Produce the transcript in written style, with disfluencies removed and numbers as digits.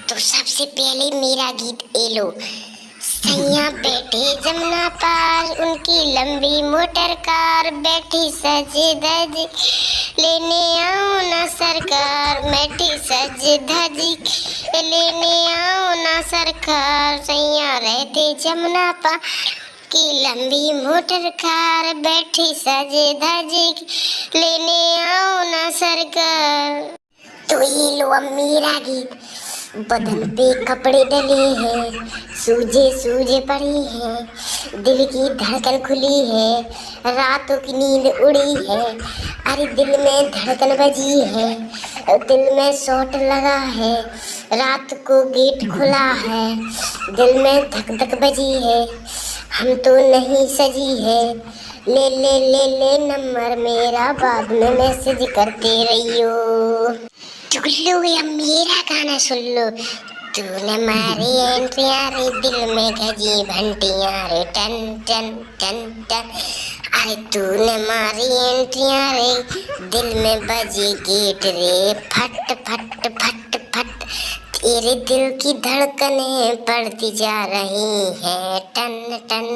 तो सबसे पहले मेरा गीत एलो। सैया बैठे जमुना पार, उनकी लंबी मोटर कार, बैठी सज धज लेने आओ ना सरकार, बैठी सज धज लेने आओ ना सरकार। सैया रहते जमुना पार की लंबी मोटर कार, बैठी सज धज लेने आओ ना सरकार। तो ये लो अब मेरा गीत। बदन पे कपड़े डले हैं, सूजे सूजे पड़े हैं, दिल की धड़कन खुली है, रातों की नींद उड़ी है। अरे दिल में धड़कन बजी है, दिल में शॉट लगा है, रात को गेट खुला है, दिल में धक धक बजी है, हम तो नहीं सजी है। ले ले ले ले नंबर मेरा, बाद में मैसेज करते रहियो। चुगलो या मेरा गाना सुन लो। तूने मारी एंट्रियां रे, दिल में गजी घंटियां रे, टन टन टन टन। अरे तूने मारी एंट्रियां रे, दिल में बजी गेट रे, फट फट फट फट। तेरे दिल की धड़कनें बढ़ती जा रही हैं, टन टन।